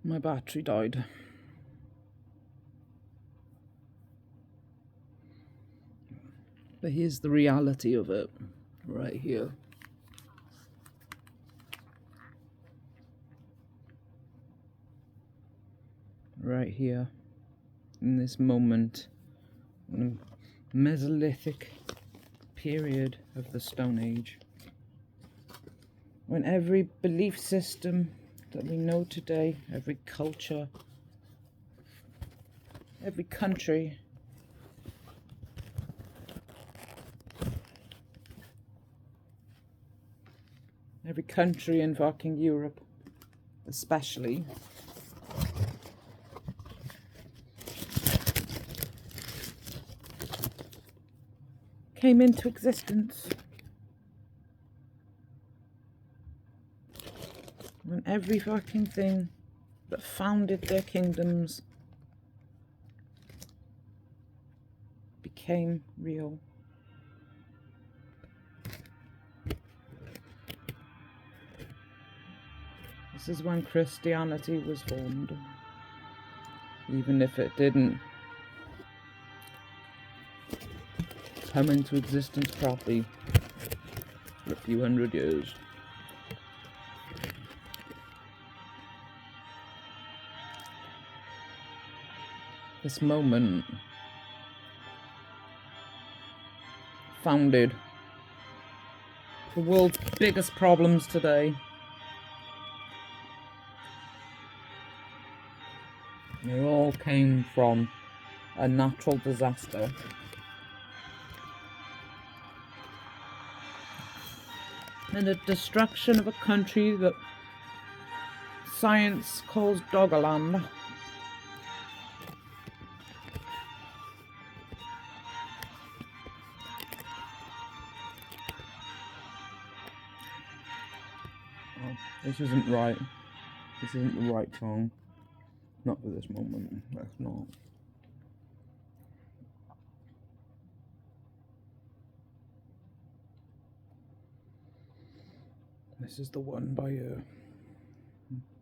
My battery died. But here's the reality of it, right here. Right here, in this moment, in the Mesolithic period of the Stone Age, when every belief system that we know today, every culture, every country, in fucking Europe, especially, came into existence. When every fucking thing that founded their kingdoms became real. This is when Christianity was formed, even if it didn't come into existence properly for a few hundred years. This moment founded the world's biggest problems today. They all came from a natural disaster. And the destruction of a country that science calls Doggerland. Oh, this isn't right. This isn't the right song. Not for this moment. That's not. This is the one by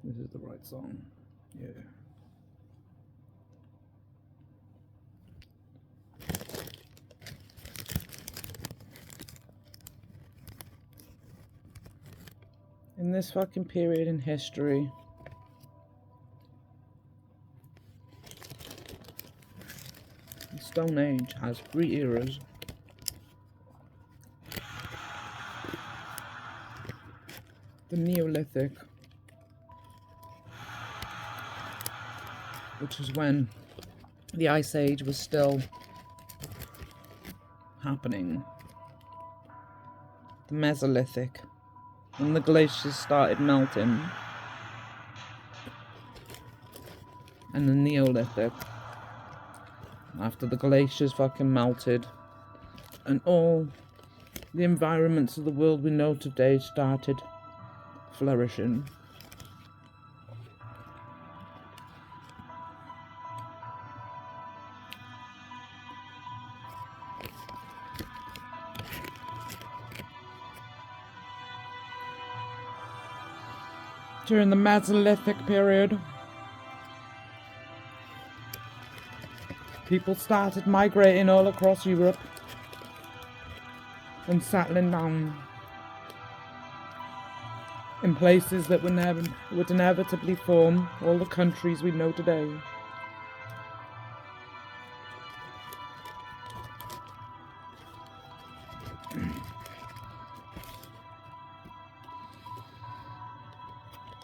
this is the right song. Yeah. In this fucking period in history, the Stone Age has 3 eras. The Neolithic, which is when the Ice Age was still happening. The Mesolithic, when the glaciers started melting. And the Neolithic, after the glaciers fucking melted and all the environments of the world we know today started flourishing. During the Mesolithic period, people started migrating all across Europe and settling down in places that would inevitably form all the countries we know today.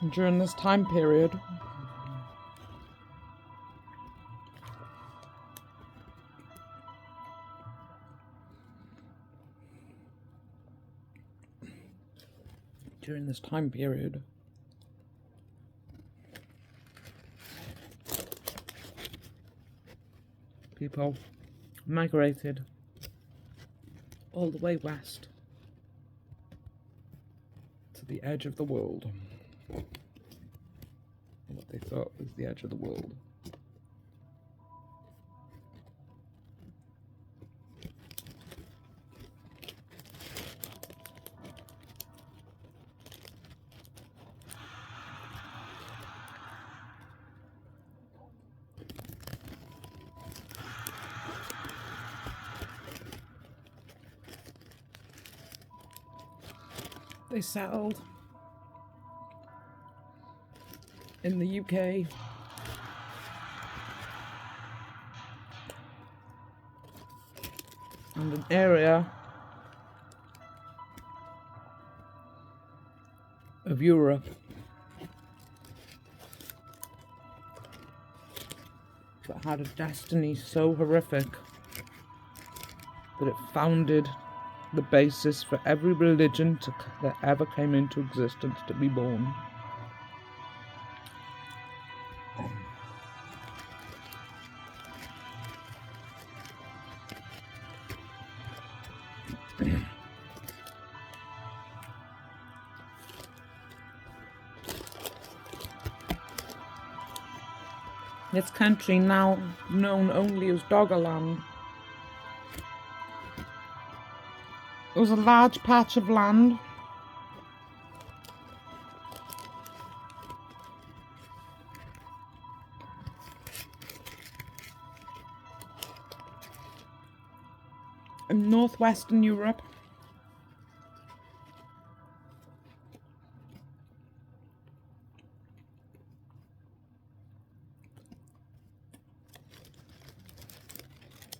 And during this time period, people migrated all the way west to the edge of the world. What they thought was the edge of the world. They settled in the UK. And an area of Europe that had a destiny so horrific that it founded the basis for every religion that ever came into existence to be born. This country, now known only as Doggerland, was a large patch of land in northwestern Europe,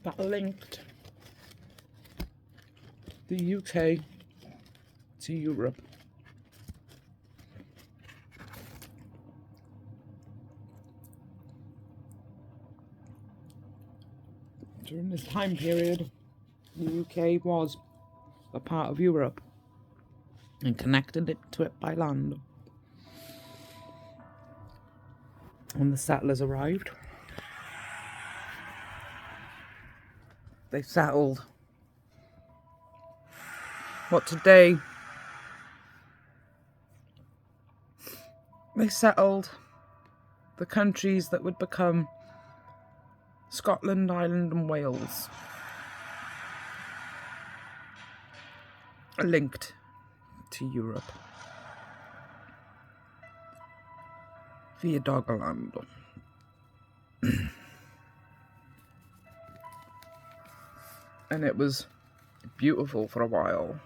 that linked the UK to Europe. During this time period, the UK was a part of Europe and connected it to it by land. When the settlers arrived, they settled what today they settled the countries that would become Scotland, Ireland and Wales, linked to Europe via Doggerland. And it was beautiful for a while.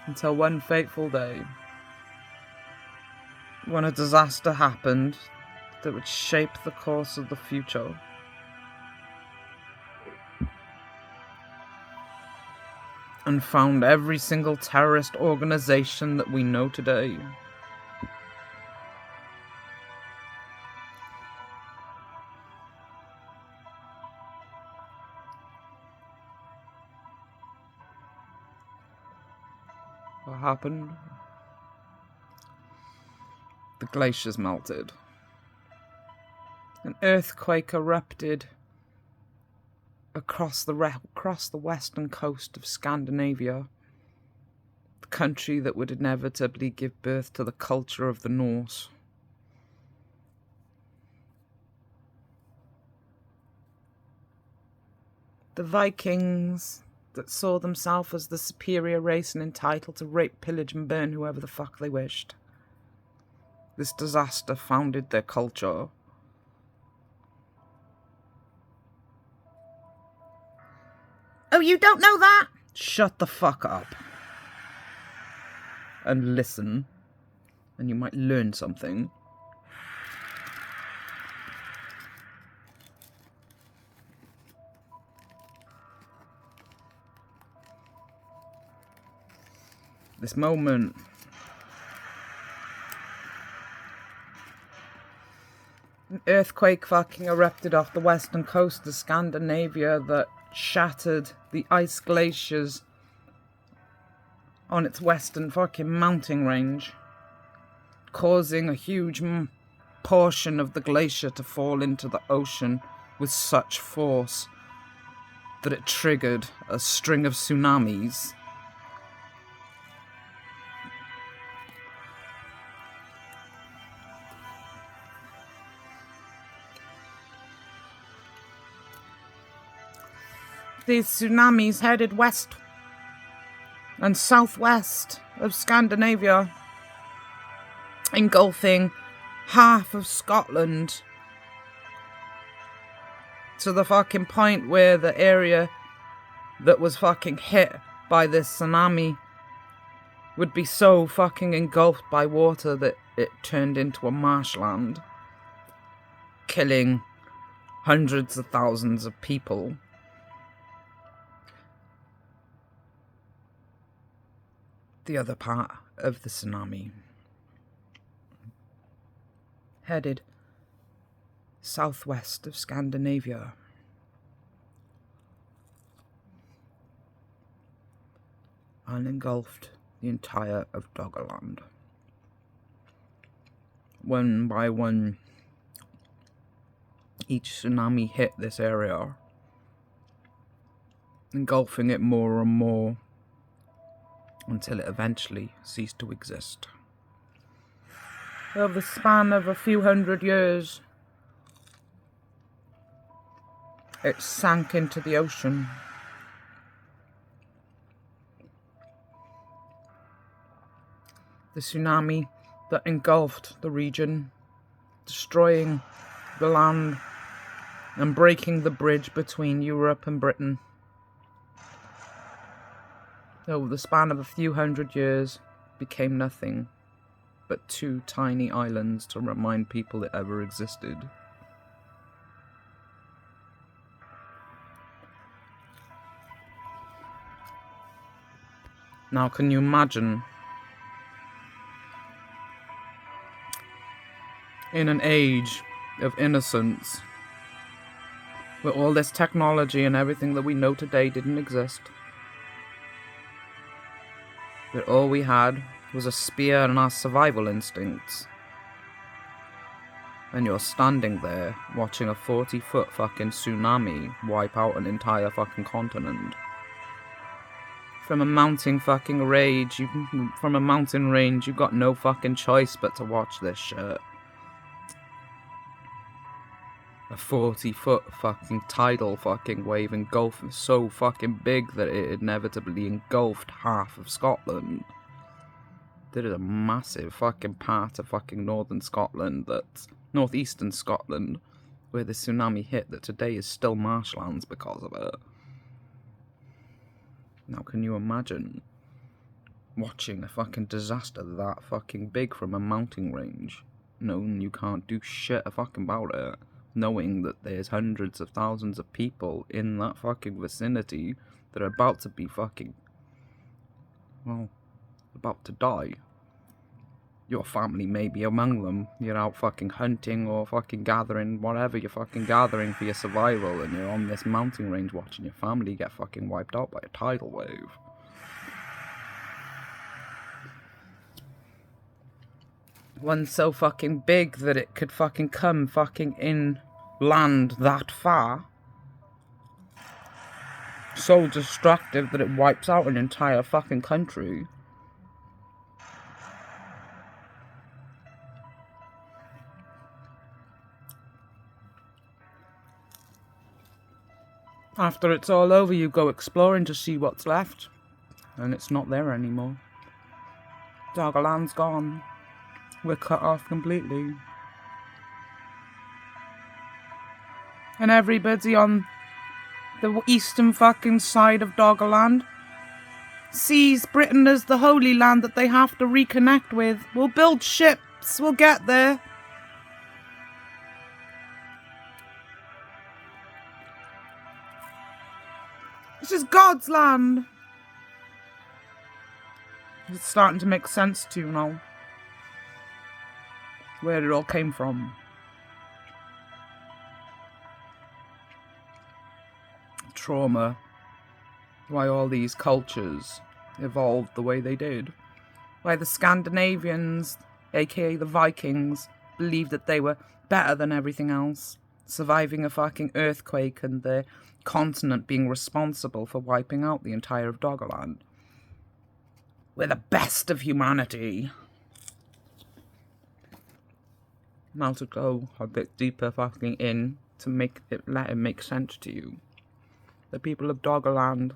Until one fateful day, when a disaster happened that would shape the course of the future. And found every single terrorist organization that we know today. What happened? The glaciers melted. An earthquake erupted across the western coast of Scandinavia, the country that would inevitably give birth to the culture of the Norse. The Vikings that saw themselves as the superior race and entitled to rape, pillage and burn whoever the fuck they wished. This disaster founded their culture. Oh, you don't know that? Shut the fuck up. And listen, and you might learn something. This moment an earthquake fucking erupted off the western coast of Scandinavia that shattered the ice glaciers on its western fucking mountain range, causing a huge portion of the glacier to fall into the ocean with such force that it triggered a string of tsunamis. These tsunamis headed west and southwest of Scandinavia engulfing half of Scotland, to the fucking point where the area that was fucking hit by this tsunami would be so fucking engulfed by water that it turned into a marshland, killing hundreds of thousands of people. The other part of the tsunami headed southwest of Scandinavia, and engulfed the entire of Doggerland. One by one, each tsunami hit this area, engulfing it more and more, until it eventually ceased to exist. Over the span of a few hundred years, it sank into the ocean. The tsunami that engulfed the region, destroying the land and breaking the bridge between Europe and Britain. Over the span of a few hundred years, became nothing but 2 tiny islands to remind people it ever existed. Now, can you imagine, in an age of innocence, where all this technology and everything that we know today didn't exist, that all we had was a spear and our survival instincts, and you're standing there watching a 40-foot fucking tsunami wipe out an entire fucking continent. From a mounting fucking range, you've got no fucking choice but to watch this shit. A 40-foot fucking tidal fucking wave engulfing so fucking big that it inevitably engulfed half of Scotland. There is a massive fucking part of fucking northern Scotland, that's northeastern Scotland, where the tsunami hit, that today is still marshlands because of it. Now, can you imagine watching a fucking disaster that fucking big from a mountain range, knowing you can't do shit fucking about it, knowing that there's hundreds of thousands of people in that fucking vicinity that are about to be fucking, well, about to die. Your family may be among them. You're out fucking hunting or fucking gathering, whatever you're fucking gathering for your survival, and you're on this mountain range watching your family get fucking wiped out by a tidal wave. One so fucking big that it could fucking come fucking in land that far. So destructive that it wipes out an entire fucking country. After it's all over, you go exploring to see what's left, and it's not there anymore. Doggerland's gone. We're cut off completely. And everybody on the eastern fucking side of Doggerland sees Britain as the holy land that they have to reconnect with. We'll build ships, we'll get there. This is God's land. It's starting to make sense to you now, where it all came from. Trauma. Why all these cultures evolved the way they did. Why the Scandinavians, aka the Vikings, believed that they were better than everything else, surviving a fucking earthquake and their continent being responsible for wiping out the entire of Doggerland. We're the best of humanity. Now to go a bit deeper fucking in to let it make sense to you. The people of Doggerland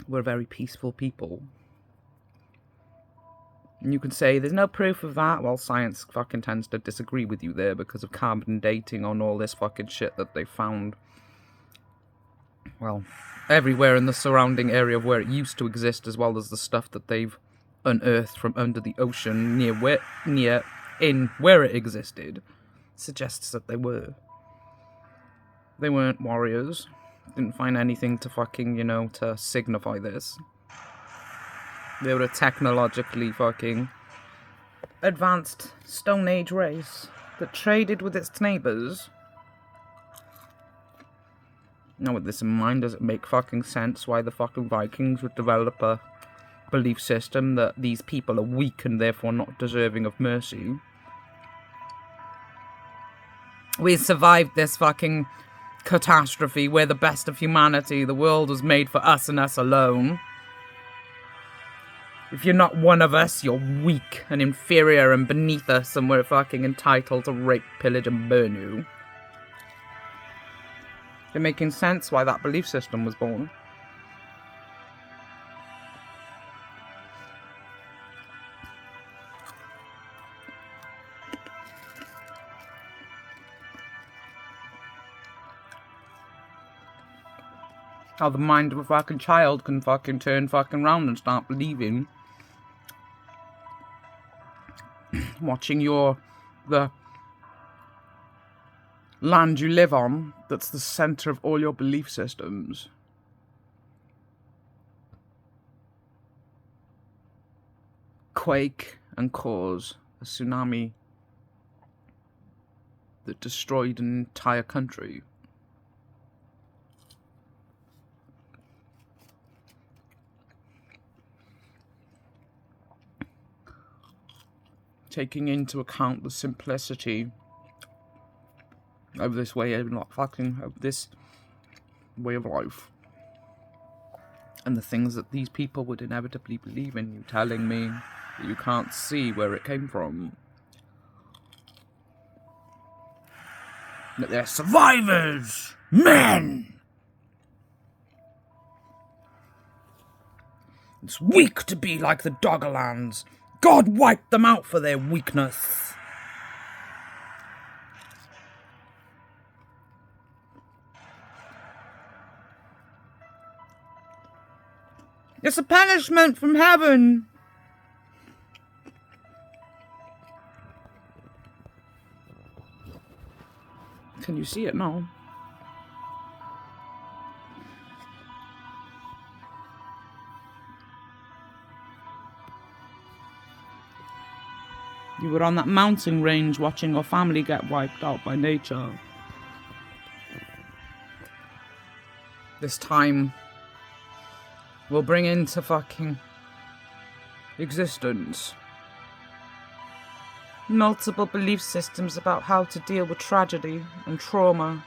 were very peaceful people. And you can say there's no proof of that. Well, science fucking tends to disagree with you there because of carbon dating on all this fucking shit that they found. Well, everywhere in the surrounding area of where it used to exist, as well as the stuff that they've unearthed from under the ocean near where it existed, suggests that they were. They weren't warriors. Didn't find anything to fucking, to signify this. They were a technologically fucking advanced Stone Age race that traded with its neighbours. Now, with this in mind, does it make fucking sense why the fucking Vikings would develop a belief system that these people are weak and therefore not deserving of mercy? We survived this fucking catastrophe. We're the best of humanity. The world was made for us and us alone. If you're not one of us, you're weak and inferior and beneath us, and we're fucking entitled to rape, pillage, and burn you. It's making sense why that belief system was born. How the mind of a fucking child can fucking turn fucking round and start believing. Watching the land you live on, that's the centre of all your belief systems. Quake and cause a tsunami that destroyed an entire country. Taking into account the simplicity of this way of this way of life, and the things that these people would inevitably believe in, you telling me that you can't see where it came from, that they're survivors, men. It's weak to be like the Doggerlands. God wiped them out for their weakness. It's a punishment from heaven. Can you see it now? You were on that mountain range watching your family get wiped out by nature. This time will bring into fucking existence multiple belief systems about how to deal with tragedy and trauma.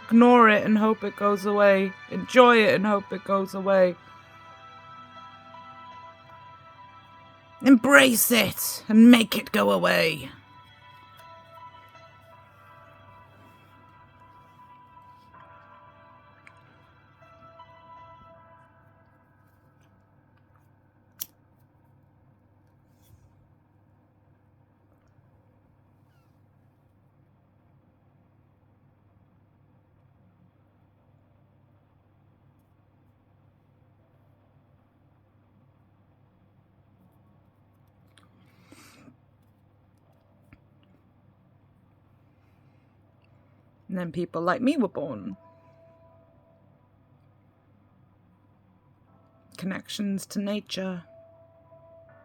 Ignore it and hope it goes away. Enjoy it and hope it goes away. Embrace it and make it go away. And then people like me were born. Connections to nature.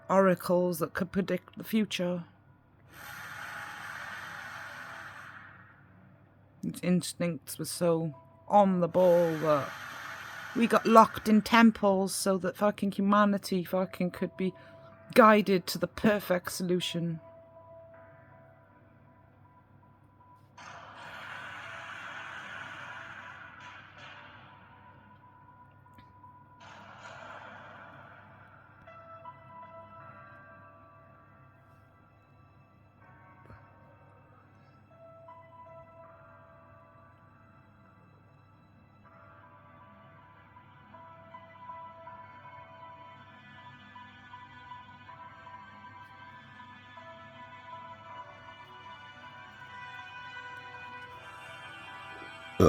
Oracles that could predict the future. Its instincts were so on the ball that we got locked in temples so that fucking humanity fucking could be guided to the perfect solution. This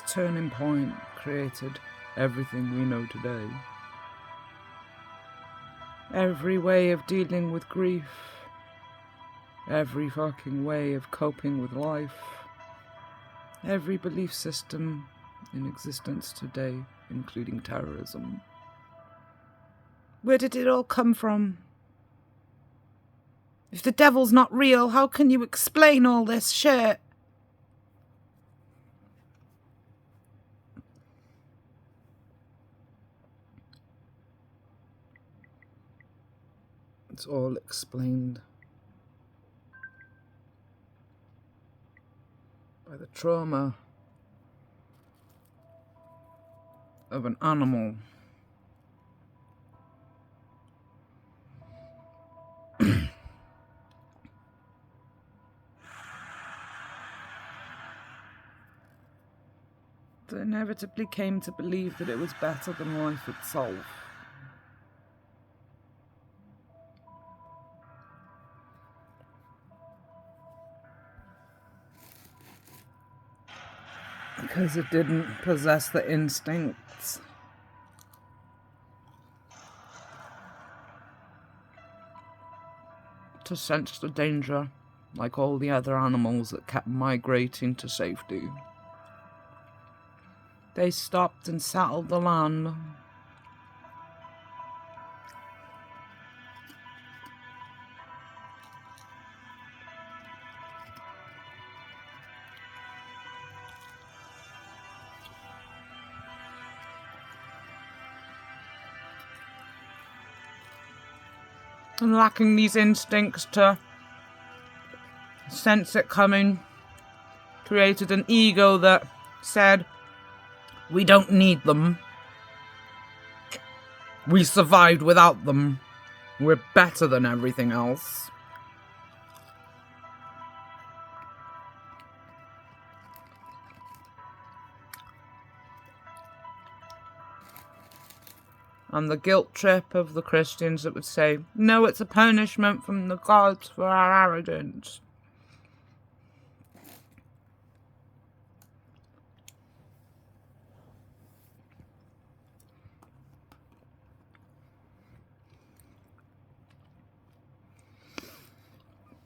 turning point created everything we know today. Every way of dealing with grief. Every fucking way of coping with life. Every belief system in existence today, including terrorism. Where did it all come from? If the devil's not real, how can you explain all this shit? It's all explained by the trauma of an animal. That inevitably came to believe that it was better than life itself. Because it didn't possess the instincts to sense the danger, like all the other animals that kept migrating to safety. They stopped and settled the land. And lacking these instincts to sense it coming, created an ego that said, we don't need them. We survived without them. We're better than everything else. And the guilt trip of the Christians that would say, no, it's a punishment from the gods for our arrogance.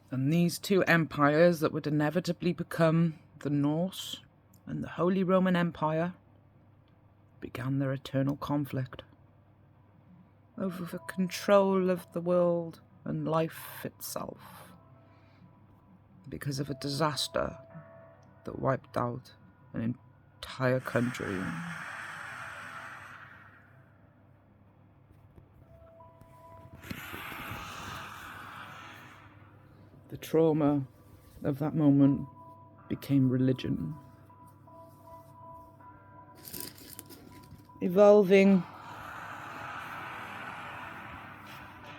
And these two empires that would inevitably become the Norse and the Holy Roman Empire began their eternal conflict over the control of the world and life itself, because of a disaster that wiped out an entire country. The trauma of that moment became religion, evolving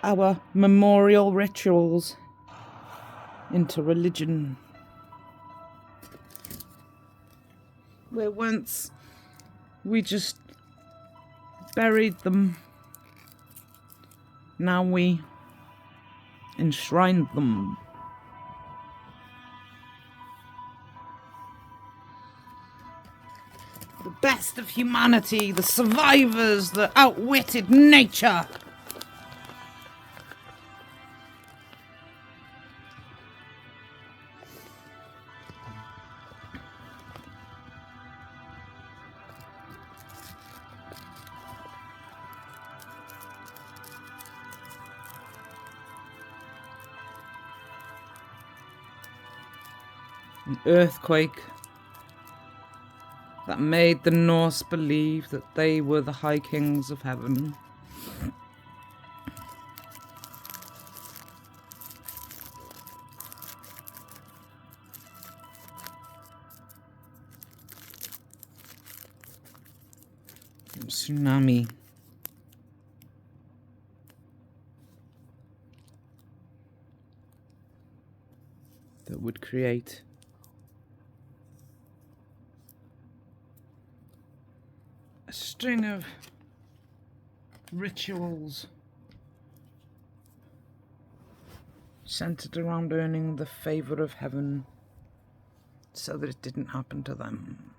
our memorial rituals into religion. Where once we just buried them, now we enshrined them. The best of humanity, the survivors that outwitted nature. An earthquake that made the Norse believe that they were the high kings of heaven. And tsunami. that would create a string of rituals centered around earning the favor of heaven so that it didn't happen to them.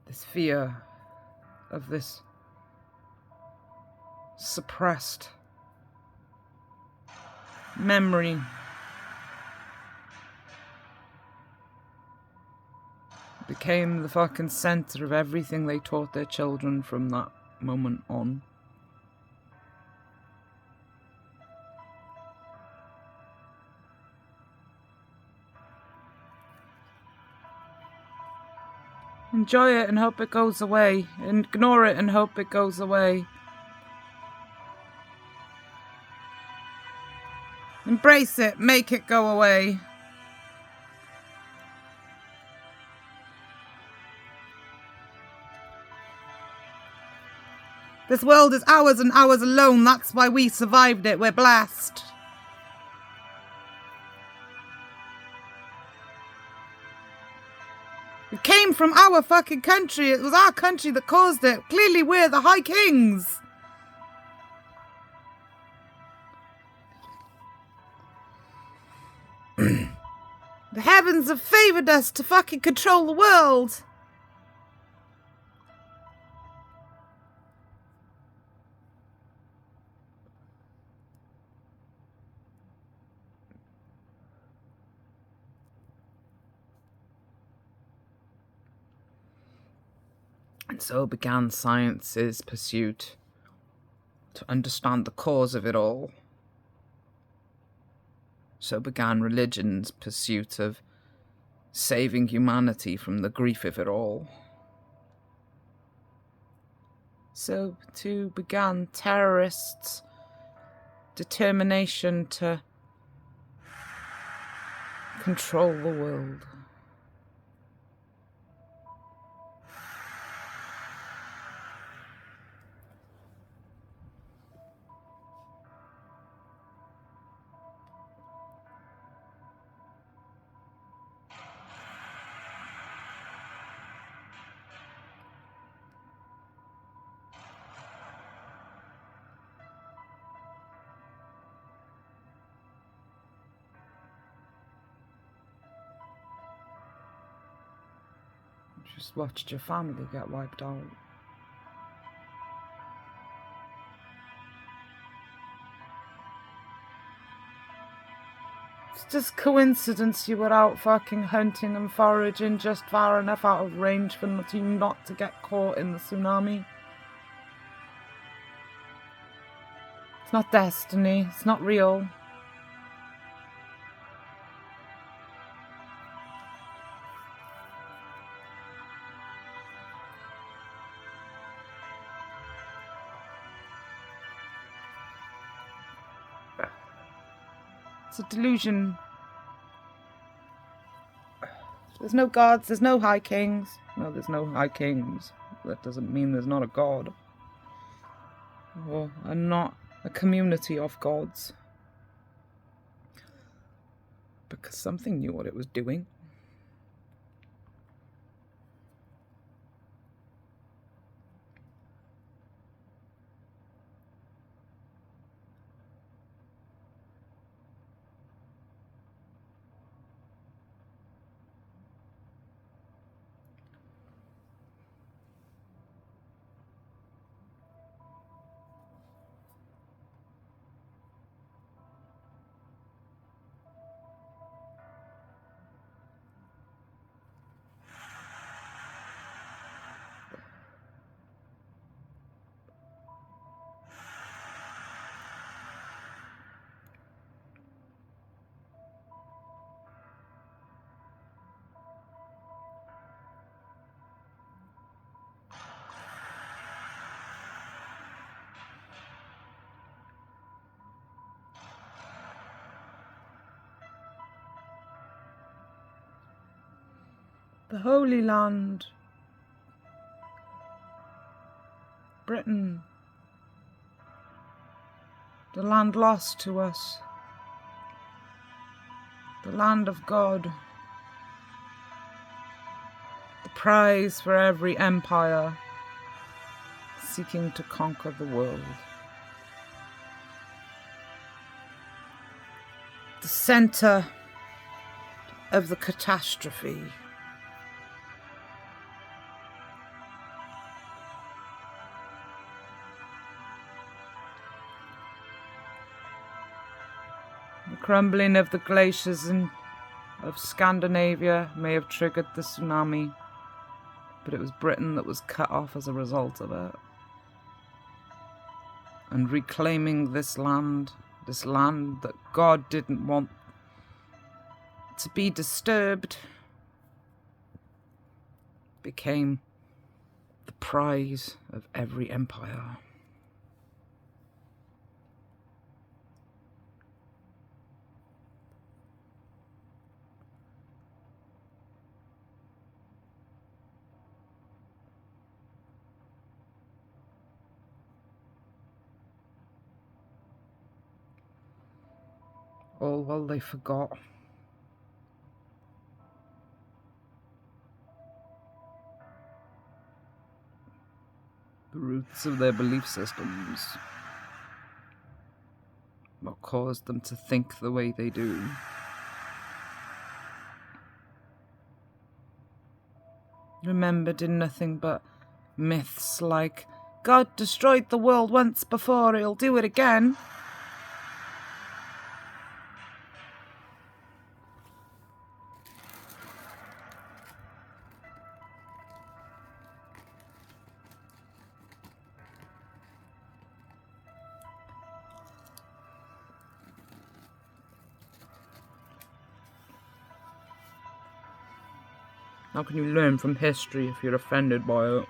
This fear of this suppressed memory became the fucking center of everything they taught their children from that moment on. Enjoy it and hope it goes away. Ignore it and hope it goes away. Embrace it, make it go away. This world is ours and ours alone. That's why we survived it. We're blessed. It came from our fucking country. It was our country that caused it. Clearly we're the High Kings. The heavens have favored us to fucking control the world. And so began science's pursuit to understand the cause of it all. So began religion's pursuit of saving humanity from the grief of it all. So too began terrorists' determination to control the world. Just watched your family get wiped out. It's just coincidence you were out fucking hunting and foraging just far enough out of range for you not to get caught in the tsunami. It's not destiny. It's not real. It's a delusion. There's no gods, there's no high kings. No, there's no high kings. That doesn't mean there's not a god. Or not a community of gods. Because something knew what it was doing. the Holy Land, Britain, the land lost to us, the land of God, the prize for every empire seeking to conquer the world. The centre of the catastrophe. The crumbling of the glaciers of Scandinavia may have triggered the tsunami, but it was Britain that was cut off as a result of it. And reclaiming this land that God didn't want to be disturbed, became the prize of every empire. All while they forgot the roots of their belief systems, what caused them to think the way they do. Remembered in nothing but myths like, God destroyed the world once before, he'll do it again. How can you learn from history if you're offended by it?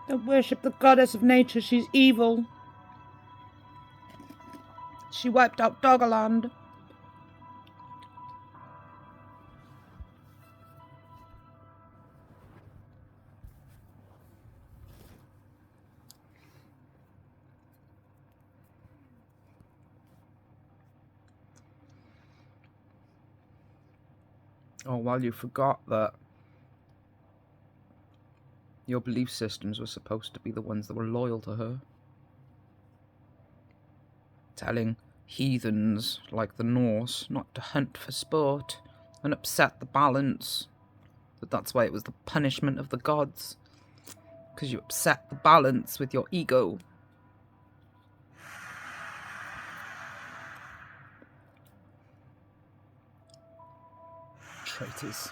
Don't worship the goddess of nature, she's evil. She wiped out Doggerland. Oh, well, you forgot that your belief systems were supposed to be the ones that were loyal to her. Telling heathens like the Norse not to hunt for sport and upset the balance. That's why it was the punishment of the gods. Because you upset the balance with your ego. Traitors.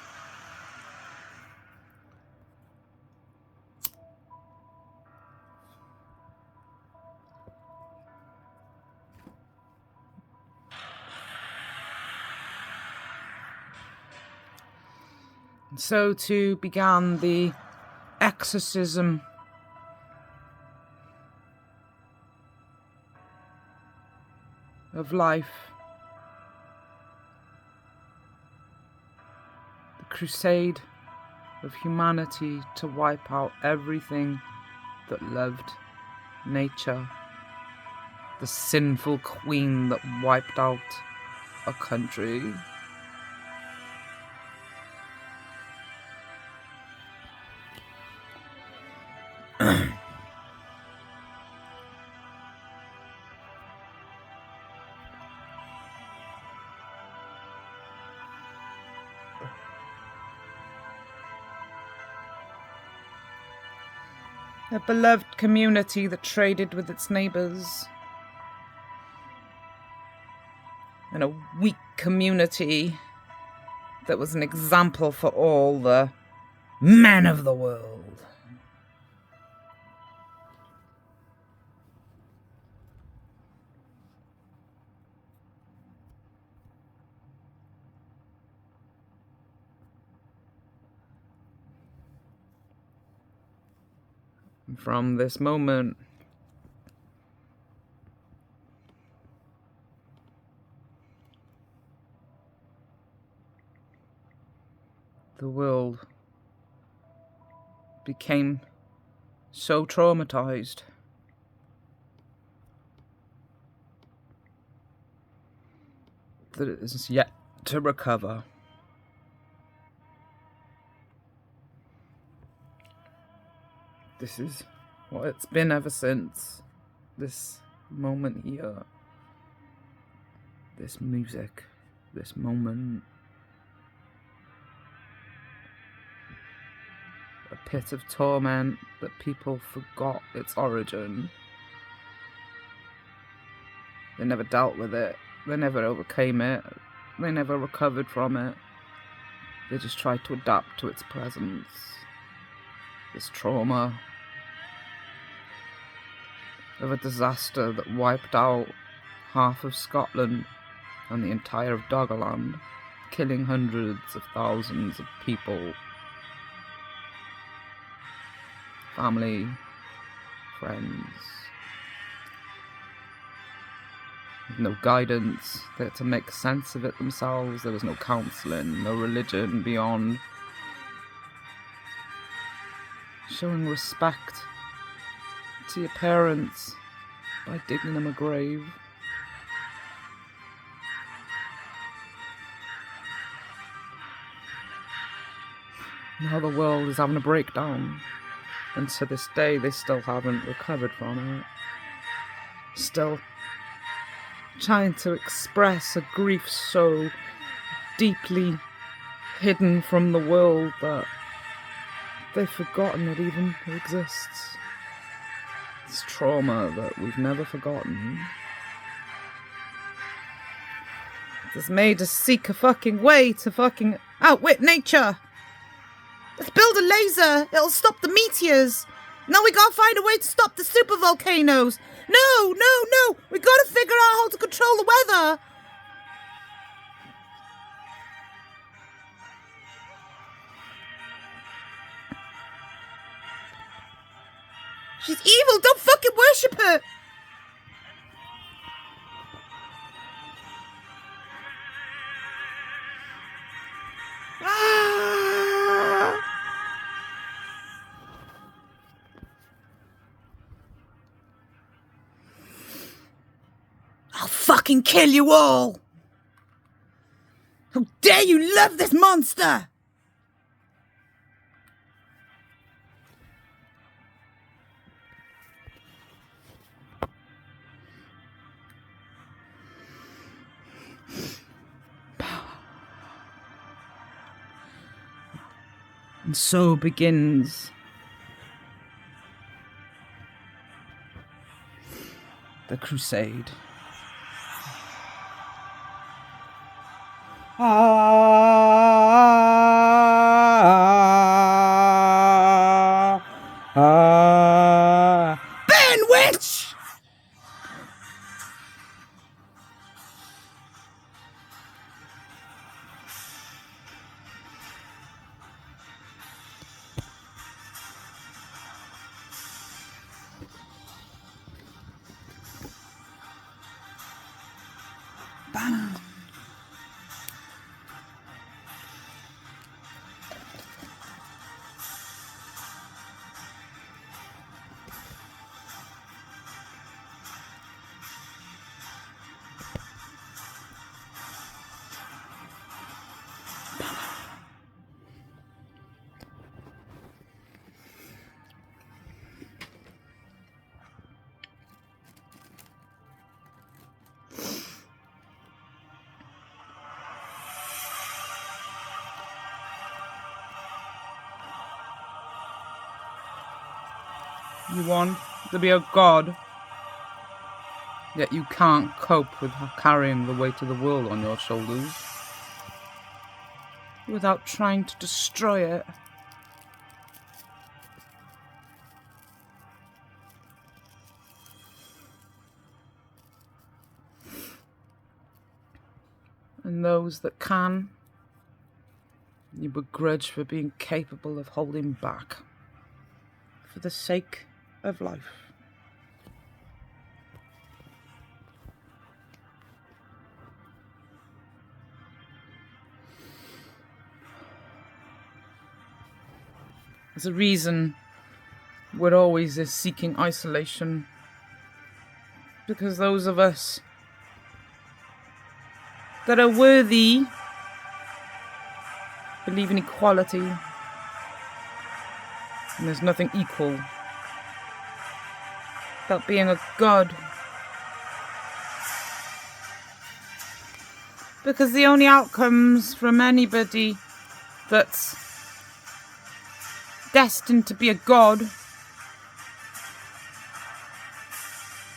And so too began the exorcism of life. The crusade of humanity to wipe out everything that loved nature. The sinful queen that wiped out a country. A beloved community that traded with its neighbours. And a weak community that was an example for all the men of the world. And from this moment, the world became so traumatized that it is yet to recover. This is what it's been ever since this moment here. This music, this moment. A pit of torment that people forgot its origin. They never dealt with it. They never overcame it. They never recovered from it. They just tried to adapt to its presence. This trauma of a disaster that wiped out half of Scotland and the entire of Doggerland, killing hundreds of thousands of people. Family, friends. No guidance. They had to make sense of it themselves. There was no counselling, no religion beyond showing respect to your parents by digging them a grave. Now the world is having a breakdown, and to this day they still haven't recovered from it. Still trying to express a grief so deeply hidden from the world that they've forgotten it even exists. It's trauma that we've never forgotten. It's made us seek a fucking way to fucking outwit nature. Let's build a laser. It'll stop the meteors. Now we gotta find a way to stop the supervolcanoes. No. We gotta figure out how to control the weather. She's evil. Don't fucking worship her. I'll fucking kill you all. How dare you love this monster? And so begins the crusade. Burn, witch! Bam. You want to be a god, yet you can't cope with carrying the weight of the world on your shoulders. without trying to destroy it. And those that can, you begrudge for being capable of holding back for the sake of life. There's a reason we're always seeking isolation, because those of us that are worthy believe in equality, and there's nothing equal about being a god. Because the only outcomes from anybody that's destined to be a god,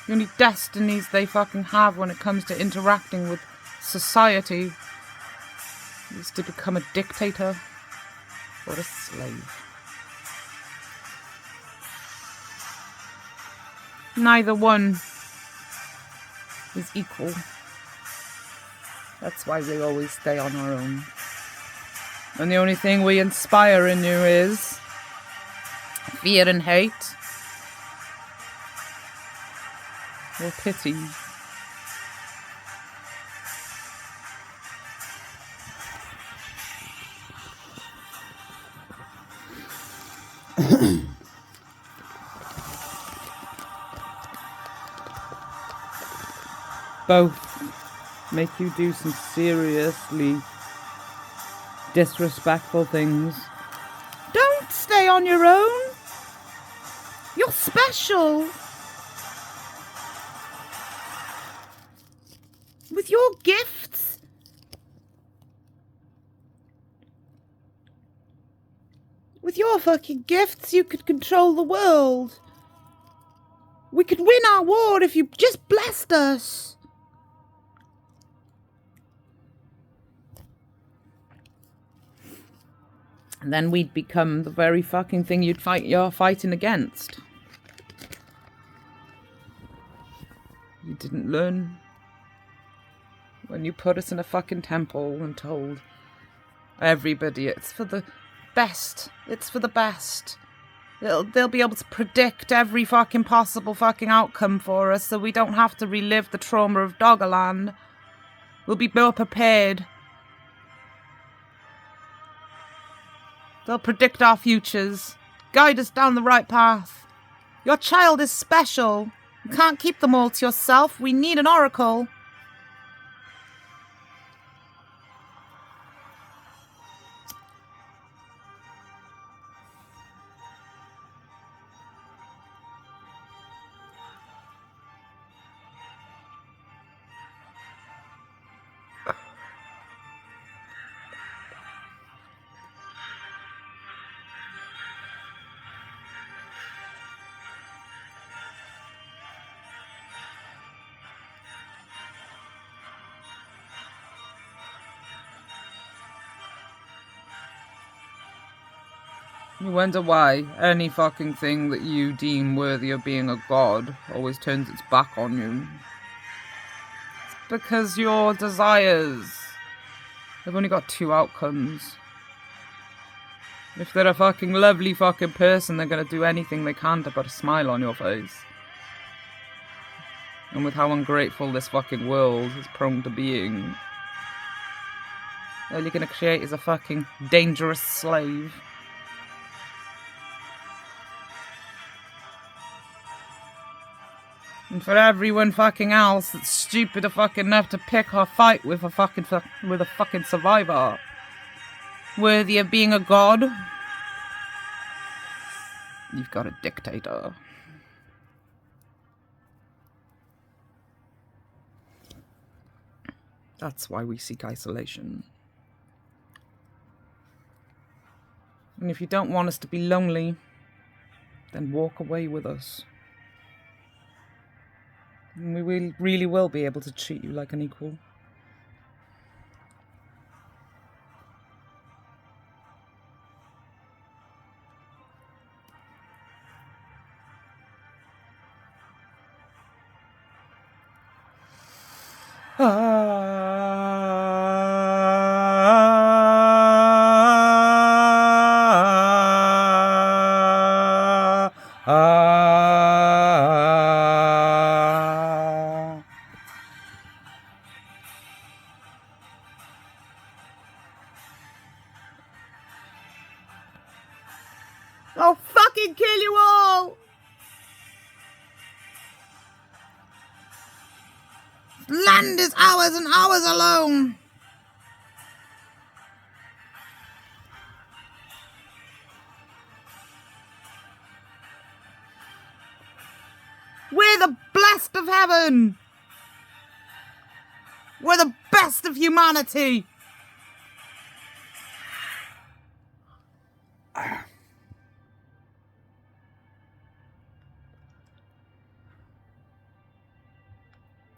the only destinies they fucking have when it comes to interacting with society is to become a dictator or a slave. Neither one is equal. That's why we always stay on our own. And the only thing we inspire in you is fear and hate, or pity. Both make you do some seriously disrespectful things. Don't stay on your own. You're special. With your gifts. With your fucking gifts, you could control the world. We could win our war if you just blessed us. And then we'd become the very fucking thing you're fighting against. You didn't learn when you put us in a fucking temple and told everybody it's for the best. It's for the best. They'll be able to predict every fucking possible fucking outcome for us so we don't have to relive the trauma of Doggerland. We'll be more prepared. They'll predict our futures, guide us down the right path. Your child is special. You can't keep them all to yourself. We need an oracle. You wonder why any fucking thing that you deem worthy of being a god always turns its back on you. It's because your desires have only got two outcomes. If they're a fucking lovely fucking person, they're gonna do anything they can to put a smile on your face. And with how ungrateful this fucking world is prone to being, all you're gonna create is a fucking dangerous slave. And for everyone fucking else that's stupid or fucking enough to pick or fight with a fucking survivor worthy of being a god, you've got a dictator. That's why we seek isolation. And if you don't want us to be lonely, then walk away with us. And we really will be able to treat you like an equal. I'll fucking kill you all! Land is ours and ours alone! We're the blessed of heaven! We're the best of humanity!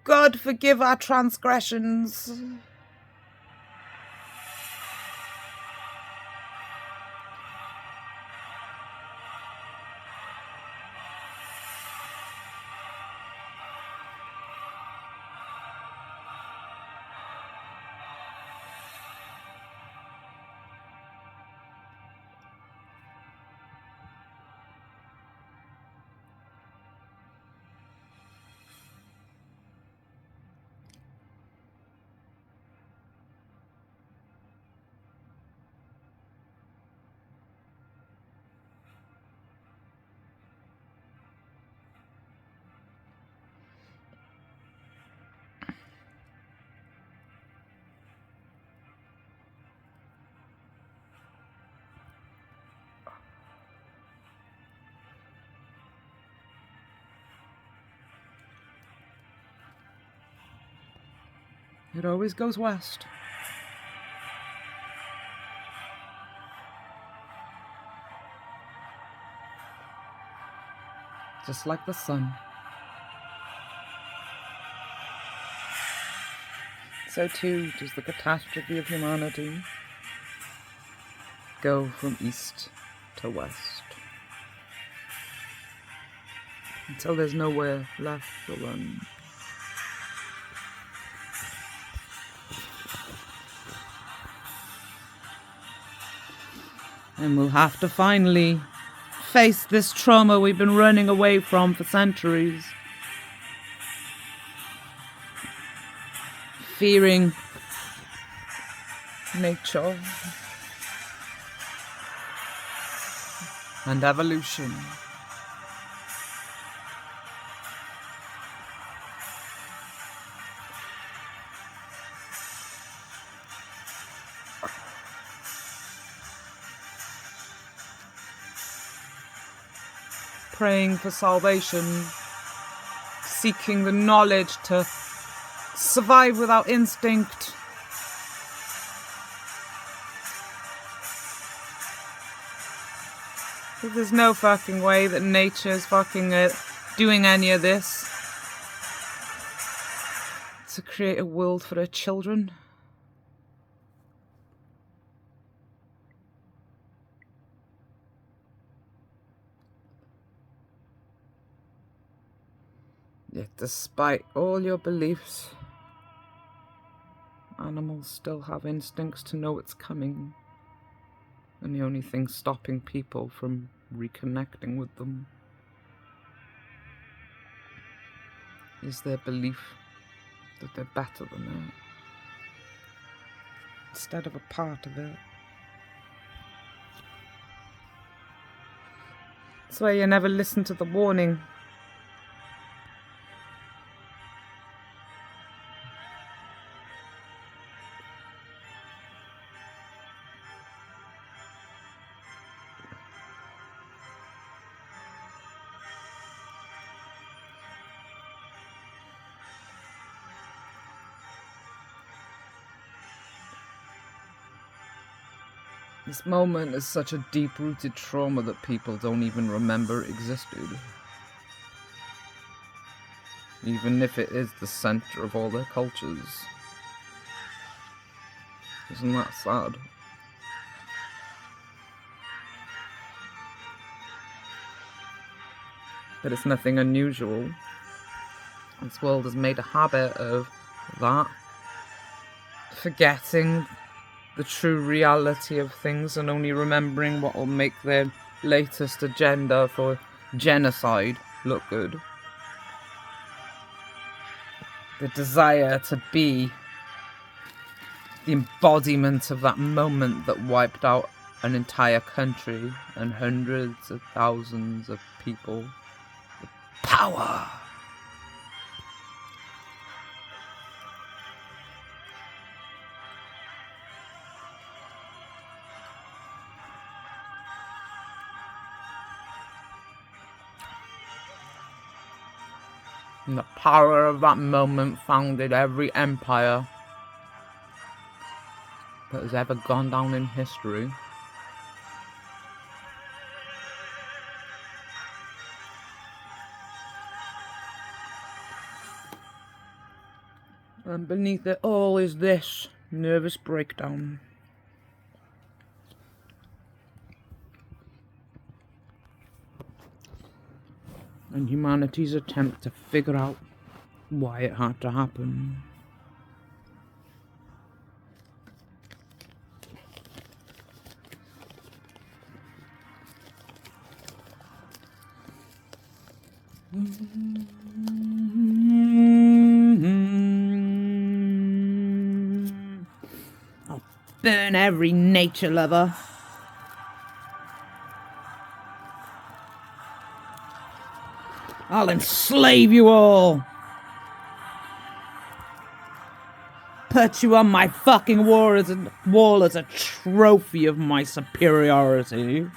God forgive our transgressions. It always goes west. Just like the sun. So too does the catastrophe of humanity go from east to west. Until there's nowhere left to run. And we'll have to finally face this trauma we've been running away from for centuries. Fearing nature and evolution. Praying for salvation, seeking the knowledge to survive without instinct. There's no fucking way that nature's fucking doing any of this to create a world for her children. Yet despite all your beliefs, animals still have instincts to know it's coming. And the only thing stopping people from reconnecting with them is their belief that they're better than it, instead of a part of it. That's why you never listen to the warning. This moment is such a deep-rooted trauma that people don't even remember existed. Even if it is the center of all their cultures. Isn't that sad? But it's nothing unusual. This world has made a habit of that. Forgetting the true reality of things and only remembering what will make their latest agenda for genocide look good. The desire to be the embodiment of that moment that wiped out an entire country and hundreds of thousands of people. The power! And the power of that moment founded every empire that has ever gone down in history. And beneath it all is this nervous breakdown. And humanity's attempt to figure out why it had to happen. I'll burn every nature lover. I'll enslave you all. Put you on my fucking wall as a trophy of my superiority.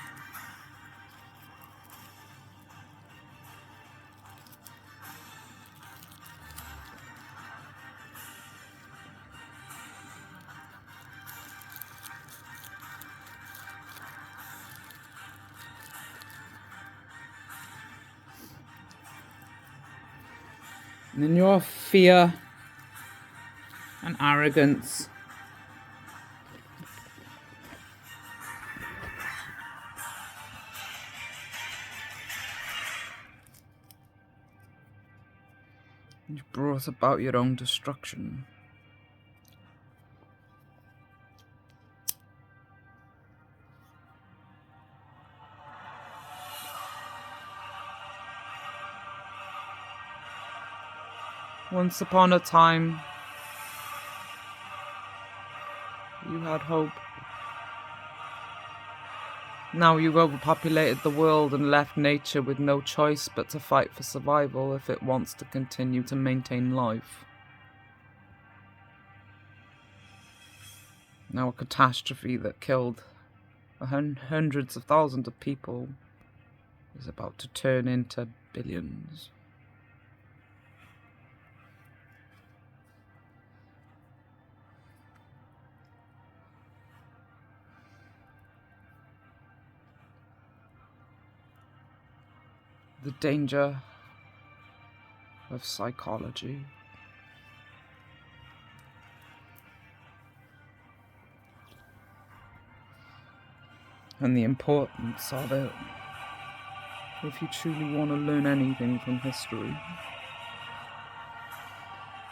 And in your fear and arrogance, you brought about your own destruction. Once upon a time, you had hope. Now you've overpopulated the world and left nature with no choice but to fight for survival if it wants to continue to maintain life. Now a catastrophe that killed hundreds of thousands of people is about to turn into billions. The danger of psychology. And the importance of it if you truly want to learn anything from history.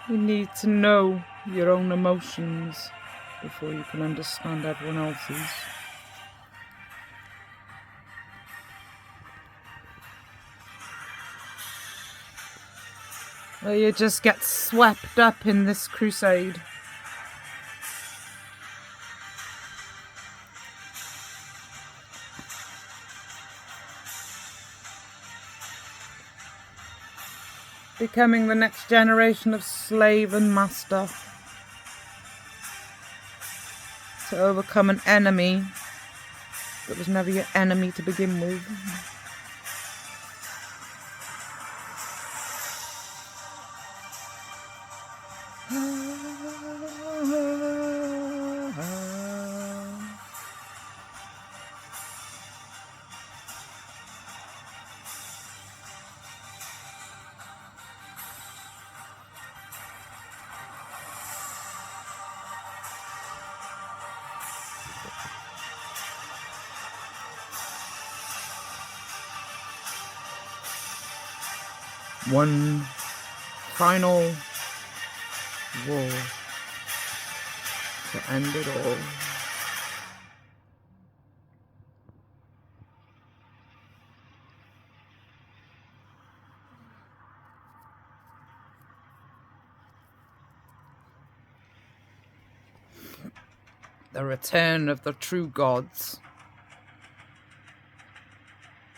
You need to know your own emotions before you can understand everyone else's. Or you just get swept up in this crusade. Becoming the next generation of slave and master. To overcome an enemy that was never your enemy to begin with. One final war to end it all. The return of the true gods.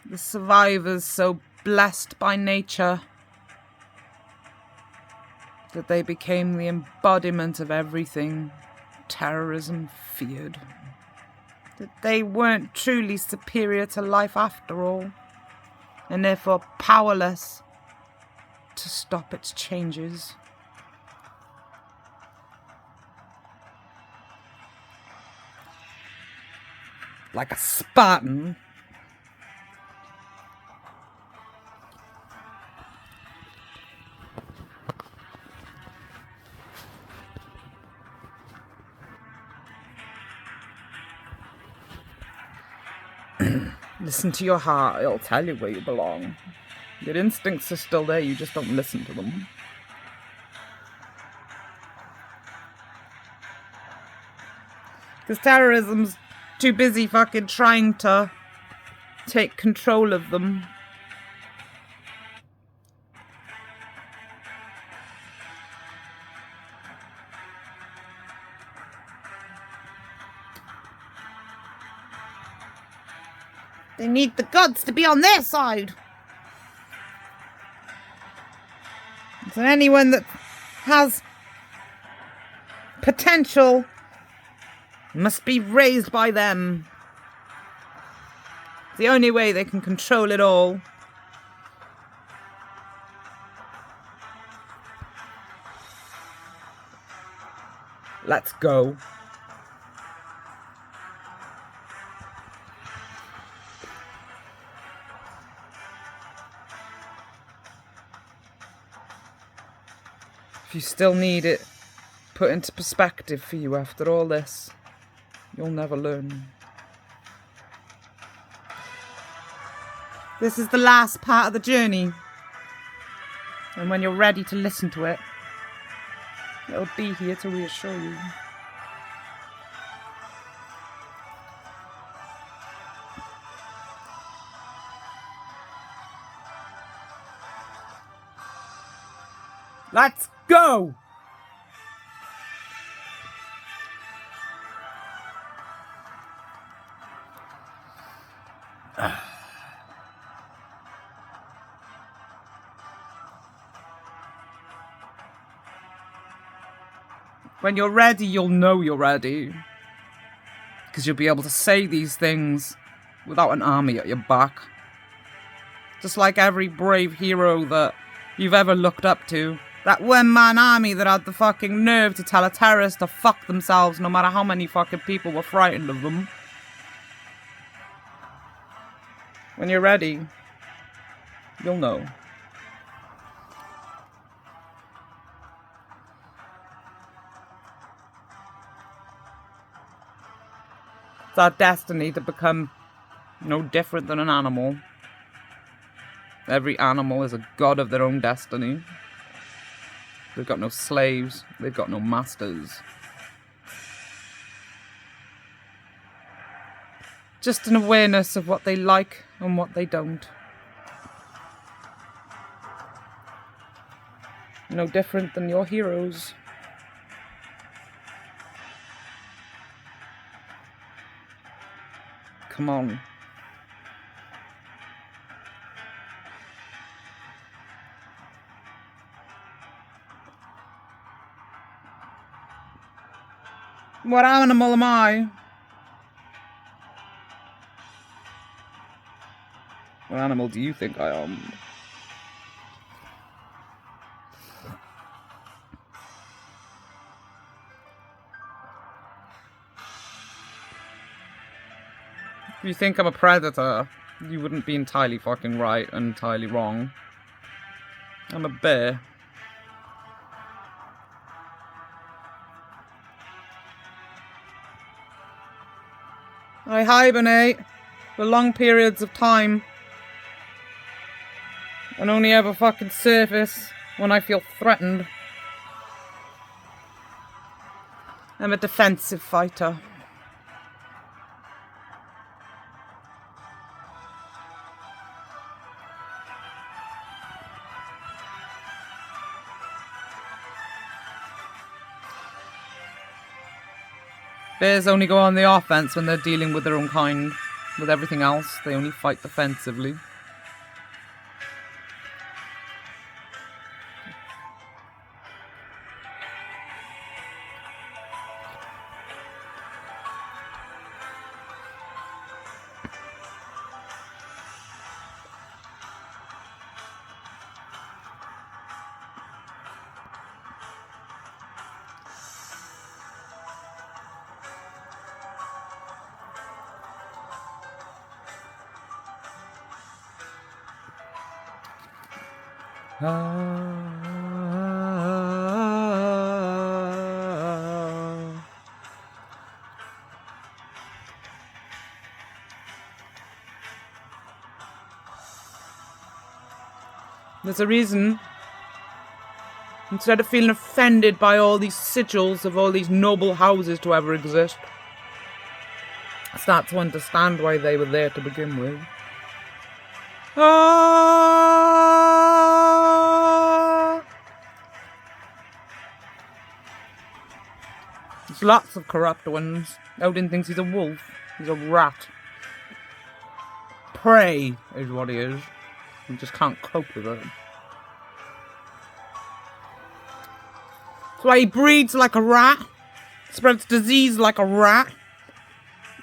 The survivors so blessed by nature that they became the embodiment of everything terrorism feared. That they weren't truly superior to life after all, and therefore powerless to stop its changes. Like a Spartan, listen to your heart, it'll tell you where you belong. Your instincts are still there, you just don't listen to them. Because terrorism's too busy fucking trying to take control of them. They need the gods to be on their side. So anyone that has potential must be raised by them. It's the only way they can control it all. Let's go. If you still need it put into perspective for you after all this, you'll never learn. This is the last part of the journey. And when you're ready to listen to it, it'll be here to reassure you. Let's go! When you're ready, you'll know you're ready. Because you'll be able to say these things without an army at your back. Just like every brave hero that you've ever looked up to. That one-man army that had the fucking nerve to tell a terrorist to fuck themselves no matter how many fucking people were frightened of them. When you're ready, you'll know. It's our destiny to become no different than an animal. Every animal is a god of their own destiny. They've got no slaves, they've got no masters. Just an awareness of what they like and what they don't. No different than your heroes. Come on. What animal am I? What animal do you think I am? If you think I'm a predator, you wouldn't be entirely fucking right and entirely wrong. I'm a bear. I hibernate for long periods of time and only ever fucking surface when I feel threatened. I'm a defensive fighter. Bears only go on the offense when they're dealing with their own kind. With everything else, they only fight defensively. There's a reason. Instead of feeling offended by all these sigils of all these noble houses to ever exist, I start to understand why they were there to begin with. There's lots of corrupt ones. Odin thinks he's a wolf. He's a rat. Prey is what he is. He just can't cope with it. That's why he breeds like a rat, spreads disease like a rat,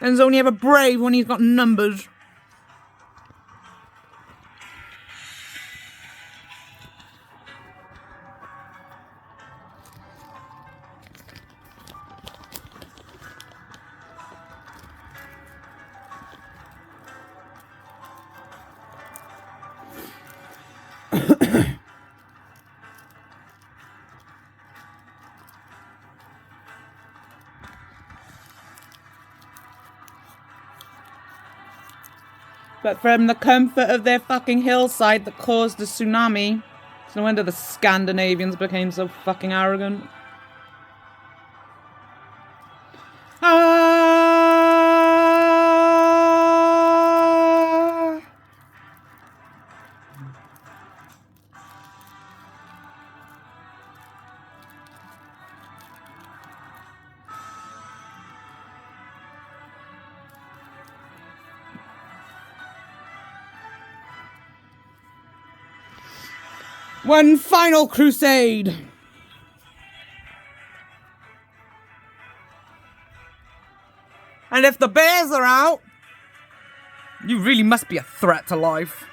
and is only ever brave when he's got numbers. But from the comfort of their fucking hillside that caused the tsunami, it's no wonder the Scandinavians became so fucking arrogant. One final crusade! And if the bears are out, you really must be a threat to life.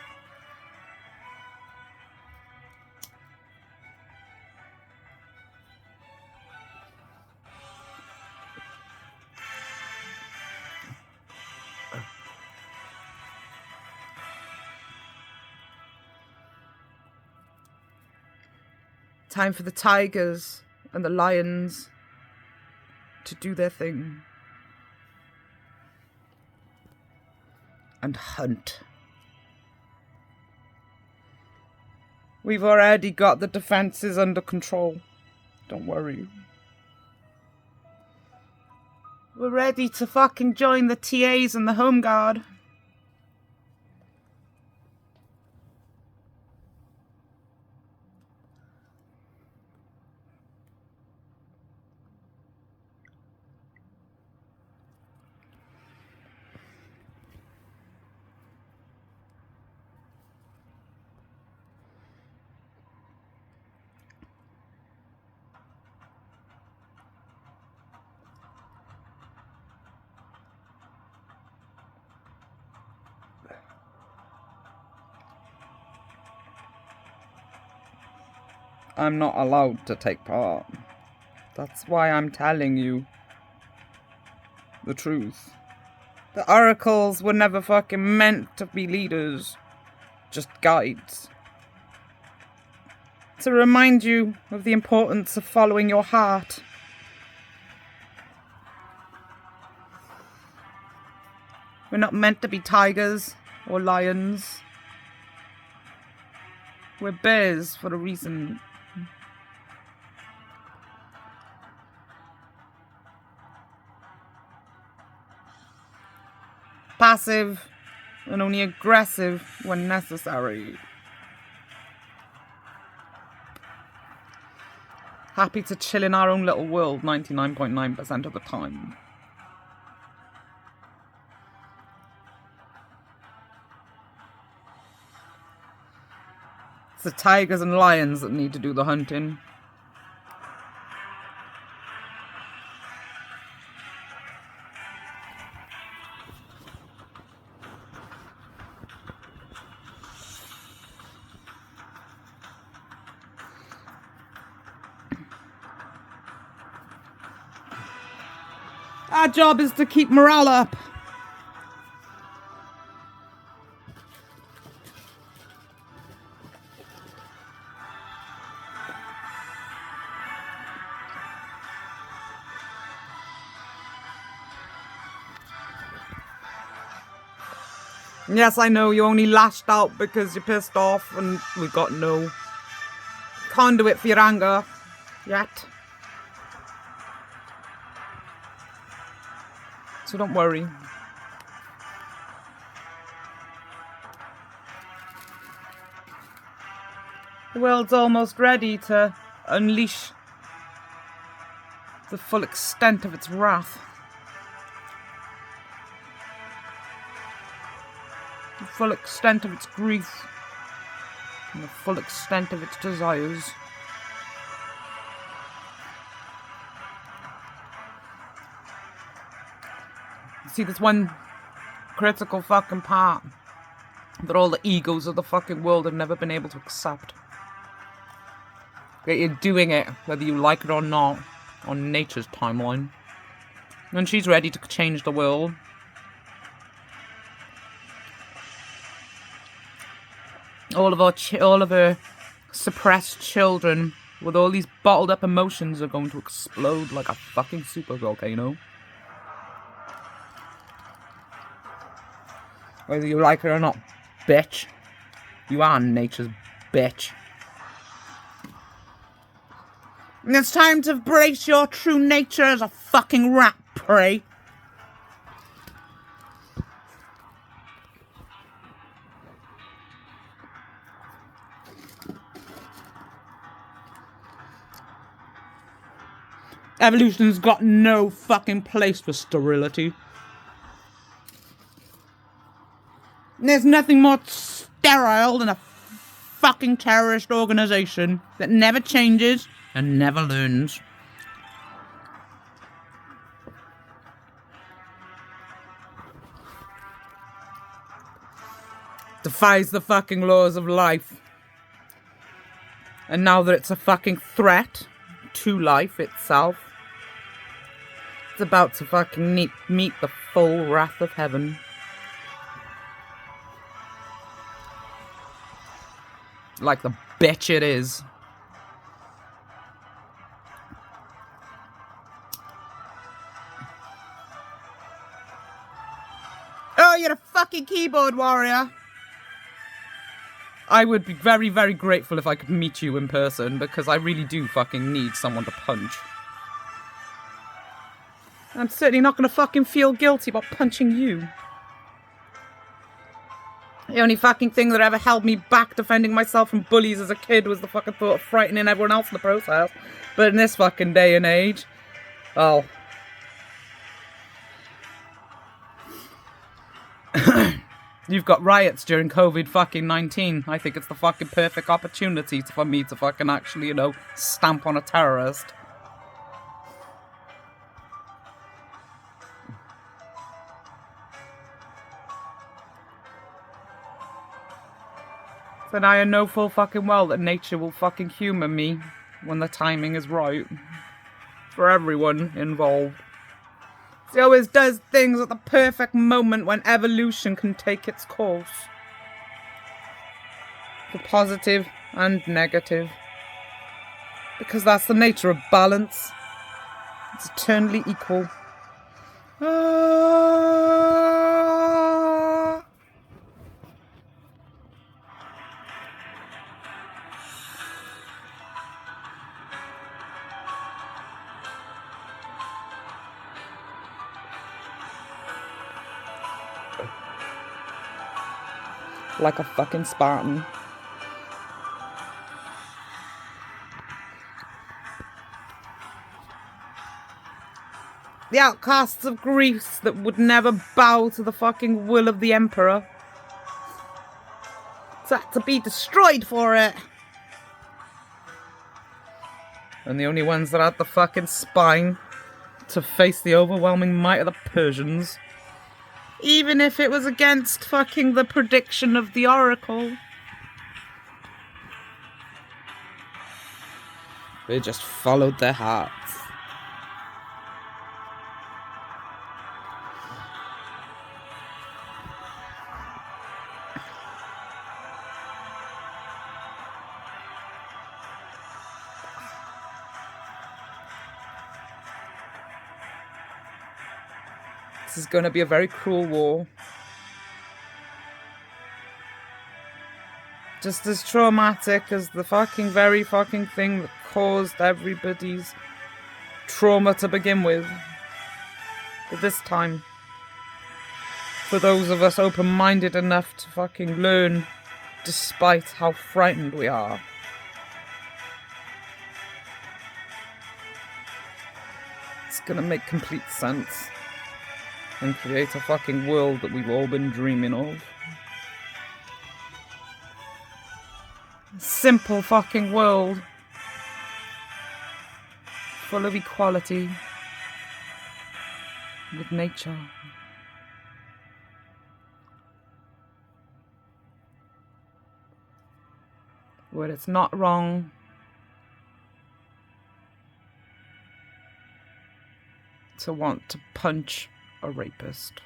Time for the tigers and the lions to do their thing. And hunt. We've already got the defenses under control. Don't worry. We're ready to fucking join the TAs and the Home Guard. I'm not allowed to take part. That's why I'm telling you the truth. The oracles were never fucking meant to be leaders, just guides. To remind you of the importance of following your heart. We're not meant to be tigers or lions. We're bears for a reason. passive and only aggressive when necessary. Happy to chill in our own little world 99.9% of the time. It's the tigers and lions that need to do the hunting. Our job is to keep morale up. Yes, I know you only lashed out because you're pissed off and we've got no conduit for your anger yet. So don't worry. The world's almost ready to unleash the full extent of its wrath. The full extent of its grief. And the full extent of its desires. See, there's one critical fucking part that all the egos of the fucking world have never been able to accept. That you're doing it, whether you like it or not, on nature's timeline. And she's ready to change the world. All of her suppressed children with all these bottled up emotions are going to explode like a fucking super volcano. Whether you like it or not, bitch. You are nature's bitch. And it's time to embrace your true nature as a fucking rat prey. Evolution's got no fucking place for sterility. There's nothing more sterile than a fucking terrorist organization that never changes and never learns. Defies the fucking laws of life. And now that it's a fucking threat to life itself, it's about to fucking meet the full wrath of heaven. Like the bitch it is. Oh, you're a fucking keyboard warrior. I would be very, very grateful if I could meet you in person, because I really do fucking need someone to punch. I'm certainly not going to fucking feel guilty about punching you. The only fucking thing that ever held me back defending myself from bullies as a kid was the fucking thought of frightening everyone else in the process. But in this fucking day and age, oh. You've got riots during COVID-19. I think it's the fucking perfect opportunity for me to fucking actually, stamp on a terrorist. Then I know full fucking well that nature will fucking humour me when the timing is right. For everyone involved. She always does things at the perfect moment when evolution can take its course. The positive and negative. Because that's the nature of balance. It's eternally equal. like a fucking Spartan. The outcasts of Greece that would never bow to the fucking will of the emperor. So had to be destroyed for it. And the only ones that had the fucking spine to face the overwhelming might of the Persians. Even if it was against fucking the prediction of the oracle. They just followed their hearts. This is going to be a very cruel war. Just as traumatic as the very fucking thing that caused everybody's trauma to begin with. But this time, for those of us open-minded enough to fucking learn, despite how frightened we are. It's gonna make complete sense. And create a fucking world that we've all been dreaming of. A simple fucking world. Full of equality. With nature. Where it's not wrong to want to punch a rapist.